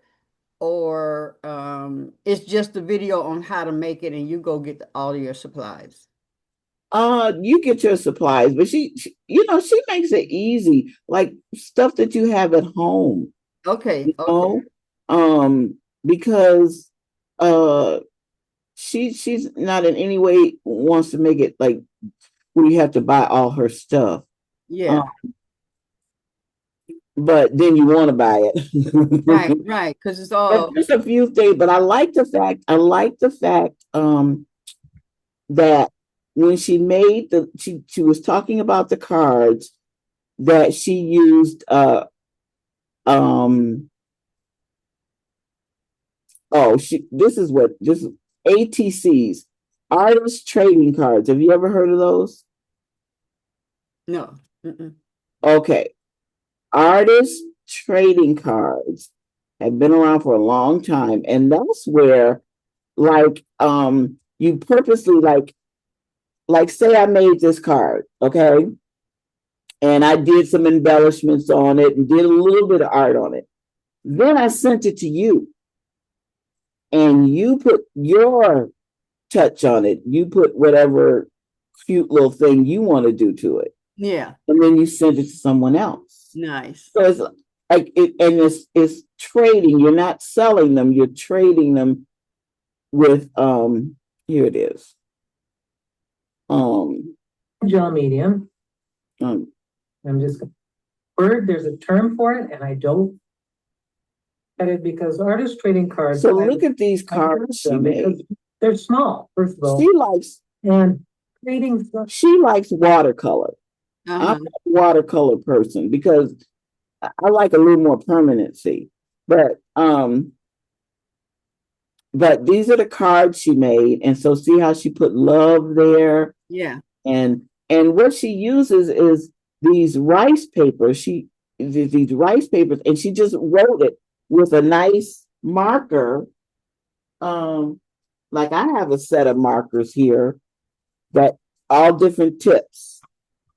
it's just a video on how to make it and you go get all your supplies? you get your supplies, but she she makes it easy, like stuff that you have at home, Okay, okay. know, because uh she's not in any way wants to make it like we have to buy all her stuff. Yeah. But then you want to buy it. Right, because it's all There's a few things, but I like the fact that when she made she was talking about the cards that she used um this is ATCs, artist trading cards. Have you ever heard of those? no. Mm-mm. Okay. Artist trading cards have been around for a long time, and that's where like you purposely like say I made this card, okay, and I did some embellishments on it and did a little bit of art on it, then I sent it to you and you put your touch on it, you put whatever cute little thing you want to do to it, Yeah, and then you send it to someone else. nice. So it's like and it's trading. You're not selling them. You're trading them with here it is. Gel medium. Um I'm just word. There's a term for it, and I don't get it because artist trading cards. so look at these cards she made. They're small, first of all, She likes and trading stuff. she likes watercolor. Uh-huh. I'm a watercolor person because I like a little more permanency. But these are the cards she made, and so see how she put love there, Yeah. and what she uses is these rice papers. These rice papers, and she just wrote it with a nice marker. Like I have a set of markers here that all different tips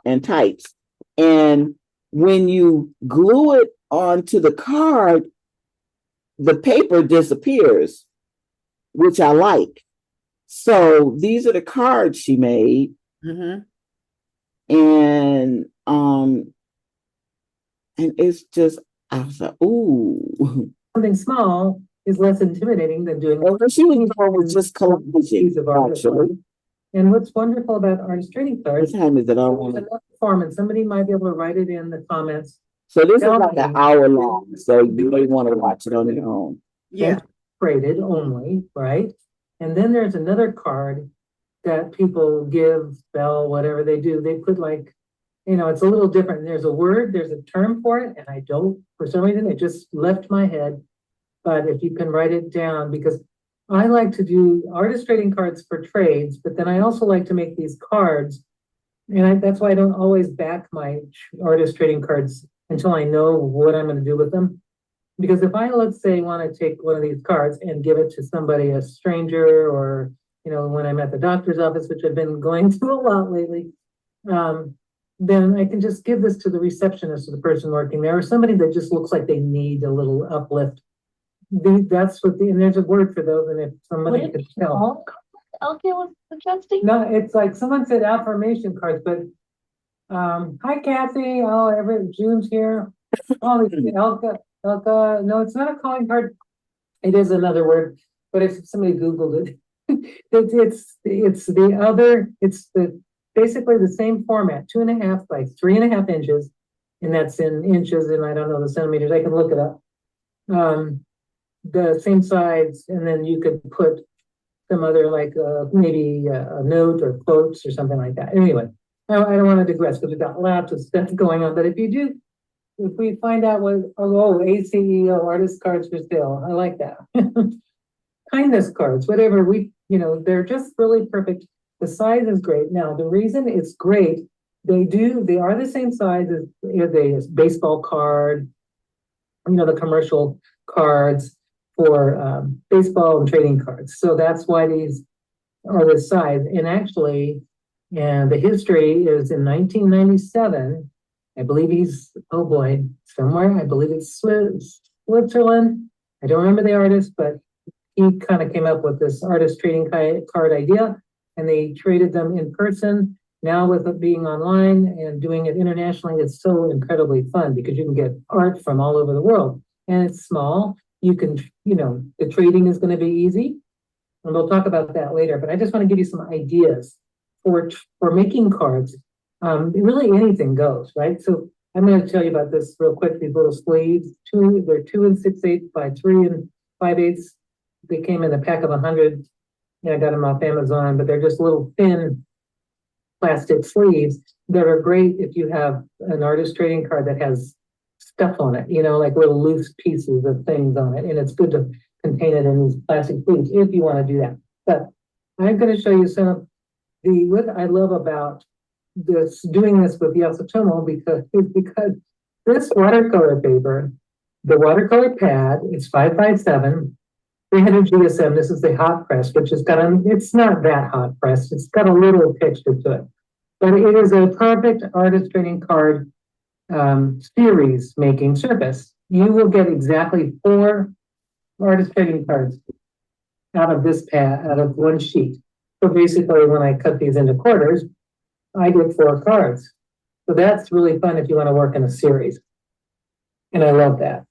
and types, and when you glue it onto the card, the paper disappears, which I like. So these are the cards she made, Mm-hmm. and it's just I was like, ooh. Something small is less intimidating than doing. Well, she was just collaging, actually. And what's wonderful about artist trading cards, what time is it? Form, and somebody might be able to write it in the comments. So this is like an hour long, so you may want to watch it on your own. Yeah. Graded only, right? And then there's another card that people give, spell, whatever they do. They put like, it's a little different. There's a word, there's a term for it, and I don't, for some reason, it just left my head. But if you can write it down, because I like to do artist trading cards for trades, but then I also like to make these cards. And that's why I don't always back my artist trading cards until I know what I'm going to do with them. Because if I, let's say, want to take one of these cards and give it to somebody, a stranger, or, when I'm at the doctor's office, which I've been going to a lot lately, then I can just give this to the receptionist or the person working there, or somebody that just looks like they need a little uplift. That's what and there's a word for those, and if somebody could tell. Elke was suggesting? No, it's like someone said affirmation cards, but hi Kathy. Oh, June's here. Oh, Elka. No, it's not a calling card. It is another word, but if somebody Googled it, it's basically the same format, 2.5 by 3.5 inches, and that's in inches, and I don't know the centimeters. I can look it up. The same size, and then you could put some other like maybe a note or quotes or something like that. Anyway, I don't want to digress because we've got lots of stuff going on. But if we find out what, ACEO artist cards for sale, I like that. Kindness cards, whatever they're just really perfect. The size is great. Now, the reason it's great, they are the same size as the baseball card, the commercial cards for baseball and trading cards. So that's why these are this size. And actually, the history is in 1997. I believe somewhere. I believe it's Switzerland. I don't remember the artist, but he kind of came up with this artist trading card idea, and they traded them in person. Now with it being online and doing it internationally, it's so incredibly fun because you can get art from all over the world, and it's small. You can, the trading is going to be easy, and we'll talk about that later. But I just want to give you some ideas for making cards. Really anything goes, right? So I'm going to tell you about this real quick. These little sleeves, they're 2 6/8 by 3 5/8. They came in a pack of 100. I got them off Amazon, but they're just little thin plastic sleeves that are great if you have an artist trading card that has stuff on it, like little loose pieces of things on it. And it's good to contain it in these plastic sleeves if you want to do that. But I'm going to show you some of what I love about doing this with the Yasutomo because this watercolor paper, the watercolor pad, it's 5x7. 300 GSM. This is the hot press, which has got it's not that hot press. It's got a little texture to it, but it is a perfect artist trading card series making surface. You will get exactly 4 artist trading cards out of this pad, out of one sheet. So basically, when I cut these into quarters, I get 4 cards. So that's really fun if you want to work in a series. And I love that.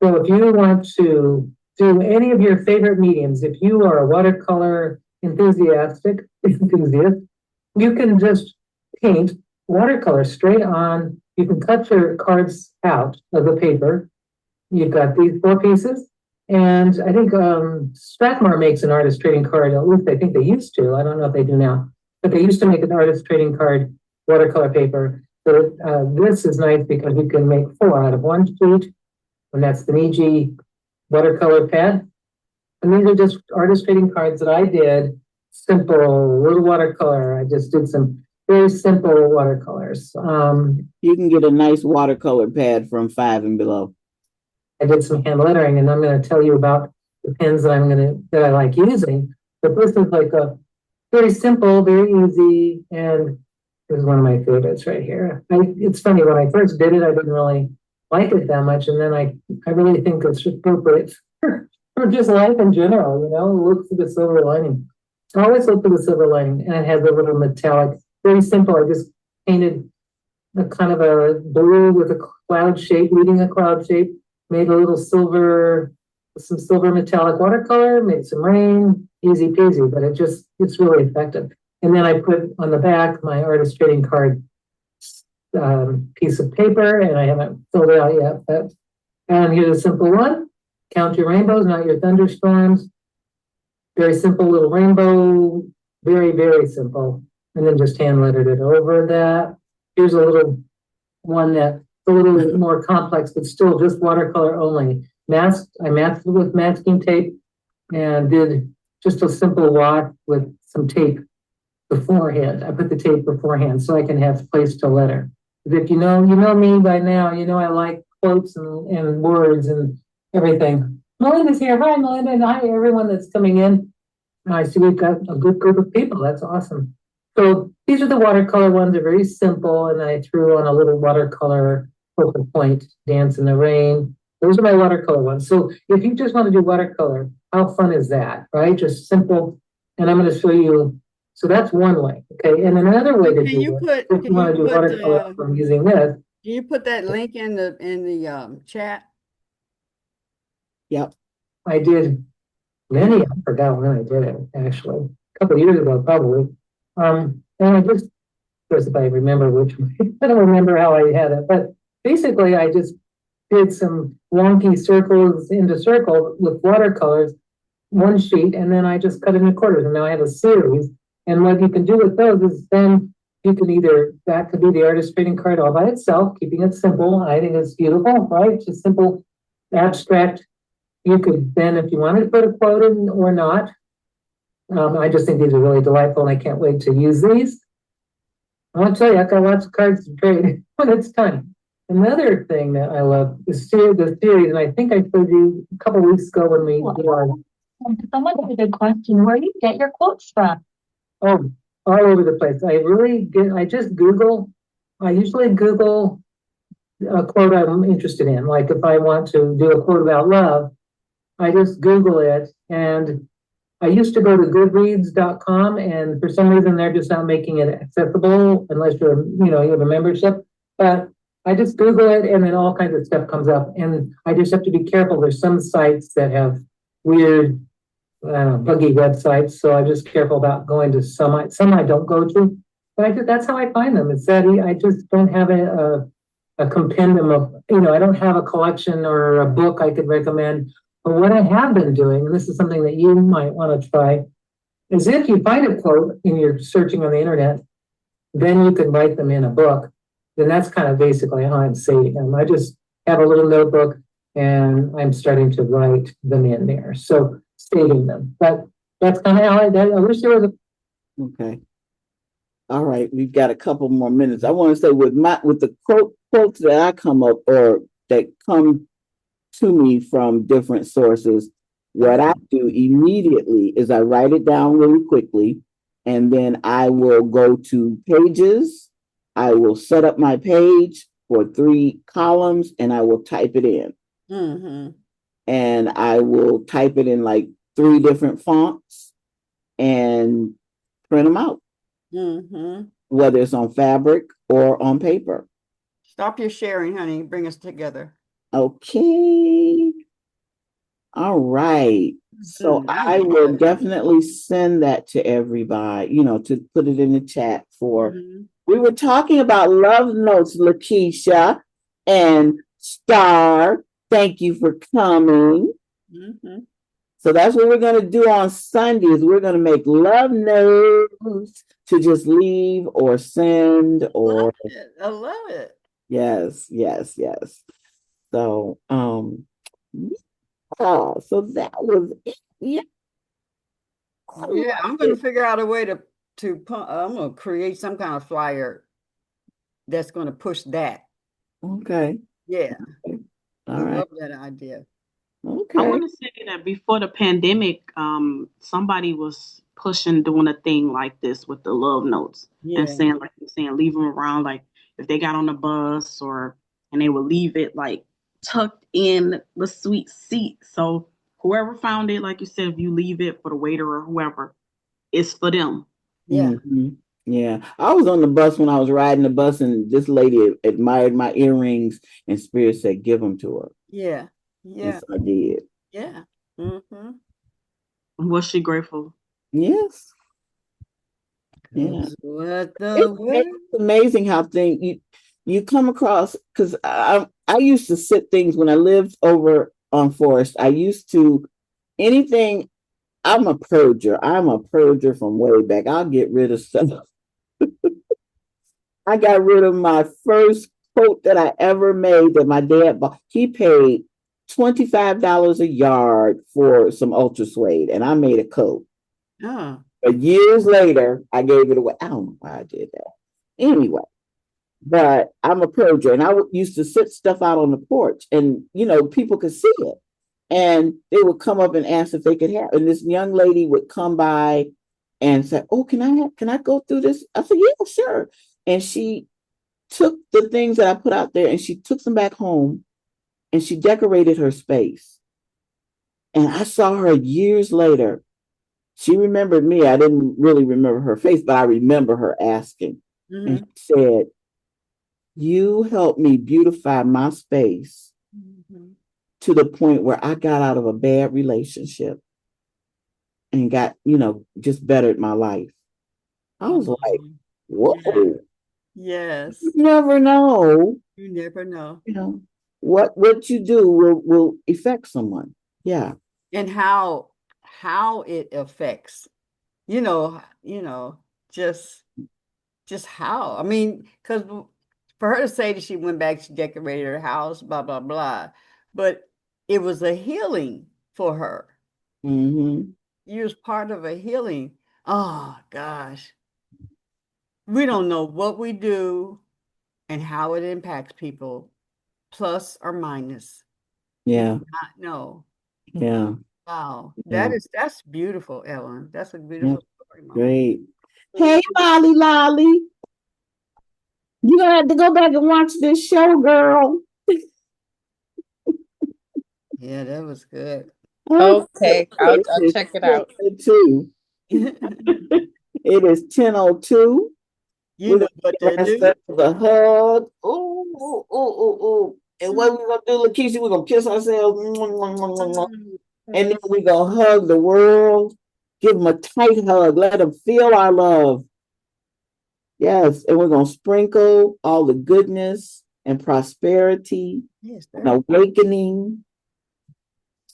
So if you want to do any of your favorite mediums, if you are a watercolor enthusiast, you can just paint watercolor straight on. You can cut your cards out of the paper. You've got these 4 pieces. And I think Strathmore makes an artist trading card, at least I think they used to. I don't know if they do now, but they used to make an artist trading card watercolor paper. So this is nice because you can make 4 out of one sheet, and that's the Niji watercolor pad. And these are just artist trading cards that I did, simple, little watercolor. I just did some very simple watercolors. You can get a nice watercolor pad from 5 and Below. I did some hand lettering, and I'm going to tell you about the pens that I like using. But this is like a very simple, very easy, and this is one of my favorites right here. It's funny, when I first did it, I didn't really like it that much, and then I really think it's appropriate for just life in general, look for the silver lining. I always look for the silver lining, and it has a little metallic, very simple. I just painted a kind of a blue with a cloud shape, leading a cloud shape, made a little silver, some silver metallic watercolor, made some rain, easy peasy, but it's really effective. And then I put on the back my artist trading card piece of paper, and I haven't filled it out yet. And here's a simple one. Count your rainbows, not your thunderstorms. Very simple little rainbow, very, very simple. And then just hand lettered it over that. Here's a little one that's a little bit more complex, but still just watercolor only. I masked it with masking tape and did just a simple walk with some tape beforehand. I put the tape beforehand so I can have place to letter. If you know me by now, I like quotes and words and everything. Melinda's here. Hi, Melinda, and hi, everyone that's coming in. I see we've got a good group of people. That's awesome. So these are the watercolor ones. They're very simple, and I threw on a little watercolor focal point, Dance in the Rain. Those are my watercolor ones. So if you just want to do watercolor, how fun is that, right? Just simple. And I'm going to show you. So that's one way, okay? And another way to do it, if you want to do watercolor from using this. Can you put that link in the chat? Yep. I did many. I forgot when I did it, actually. A couple of years ago, probably. And I just, of course, if I remember which way, I don't remember how I had it. But basically, I just did some wonky circles into circles with watercolors. one sheet, and then I just cut it in quarters, and now I have a series. And what you can do with those is then you can either, that could be the artist trading card all by itself, keeping it simple. I think it's beautiful, right? Just simple, abstract. You could then, if you wanted to put a quote in or not, I just think these are really delightful, and I can't wait to use these. I'll tell you, I've got lots of cards to trade when it's time. Another thing that I love is the series, and I think I told you a couple weeks ago when we did our Someone has a good question. Where do you get your quotes from? oh, all over the place. I just Google, I usually Google a quote I'm interested in. Like if I want to do a quote about love, I just Google it. And I used to go to goodreads.com, and for some reason they're just not making it accessible unless you have a membership. But I just Google it, and then all kinds of stuff comes up. And I just have to be careful. There's some sites that have weird, buggy websites, so I'm just careful about going to some. I don't go to, but that's how I find them. It's that I just don't have a compendium of, I don't have a collection or a book I could recommend. But what I have been doing, and this is something that you might want to try, is if you find a quote and you're searching on the internet, then you can write them in a book. Then that's kind of basically how I'm saving them. I just have a little notebook and I'm starting to write them in there. So saving them. But that's kind of how I wish there was a. Okay. All right, we've got a couple more minutes. I want to say with the quotes that I come up or that come to me from different sources, what I do immediately is I write it down really quickly, and then I will go to Pages. I will set up my page for 3 columns, and I will type it in. Mm-hmm. And I will type it in like 3 different fonts and print them out, Mm-hmm. whether it's on fabric or on paper. Stop your sharing, honey. Bring us together. Okay. All right. So I will definitely send that to everybody, to put it in the chat for. Mm-hmm. We were talking about love notes, Lakeisha and Star. Thank you for coming. Mm-hmm. So that's what we're going to do on Sundays. We're going to make love notes to just leave or send or. I love it. Yes. So, so that was it. Yeah. Yeah, I'm going to figure out a way to I'm going to create some kind of flyer that's going to push that. Okay. Yeah. All right. I love that idea. Okay. I want to say that before the pandemic, somebody was pushing doing a thing like this with the love notes and saying, like you're saying, leave them around, like if they got on the bus and they would leave it like tucked in the sweet seat. So whoever found it, like you said, if you leave it for the waiter or whoever, it's for them. Yeah. Mm-hmm. Yeah. I was on the bus when I was riding the bus, and this lady admired my earrings, and Spirit said, give them to her. Yeah. Yes, I did. Yeah. Mm-hmm. Was she grateful? Yes. Yeah. What the it's amazing how you come across, because I used to sit things when I lived over on Forest. I used to anything. I'm a purger. I'm a purger from way back. I'll get rid of stuff. I got rid of my first coat that I ever made that my dad bought. He paid $25 a yard for some ultra suede, and I made a coat. Oh. But years later, I gave it away. I don't know why I did that. Anyway, but I'm a purger, and I used to sit stuff out on the porch, and people could see it. And they would come up and ask if they could have. And this young lady would come by and say, "Oh, can I go through this?" I said, "Yeah, sure." And she took the things that I put out there and she took them back home and she decorated her space. And I saw her years later. She remembered me. I didn't really remember her face, but I remember her asking. Mm-hmm. And she said, "You helped me beautify my space." Mm-hmm. To the point where I got out of a bad relationship and got, just bettered my life. I was like, whoa. Yes. You never know. You never know. What you do will affect someone. Yeah. And how how it affects, just how. I mean, because for her to say that she went back, she decorated her house, blah, blah, blah. But it was a healing for her. Mm-hmm. You was part of a healing. Oh gosh. We don't know what we do and how it impacts people, plus or minus. We Yeah. do not know. Yeah. Wow. Yeah. That's beautiful, Ellen. That's a Yeah. beautiful story, Mama. Great. Hey, Lolly Lolly. You're gonna have to go back and watch this show, girl. Yeah, that was good. Okay, I'll It's check it out. 10:02. You It is 10:02. We're know gonna what give to do. ourselves a hug. Ooh, ooh, ooh, ooh, ooh. And what we're gonna do, Lakeisha, we're gonna kiss ourselves. Mwah, mwah, mwah, mwah, mwah. And then we're gonna hug the world. Give them a tight hug. Let them feel our love. Yes, and we're gonna sprinkle all the goodness and prosperity Yes, and sir. awakening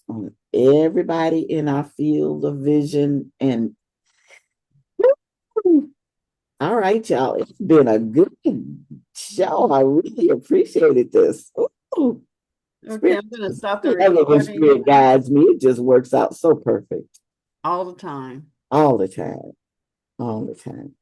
on everybody in our field of vision. And all right, y'all, it's been a good show. I really appreciated this. Ooh, Okay, spirit, I'm gonna stop the I love when recording spirit guides me. It just works out so perfect all the time. all the time, all the time.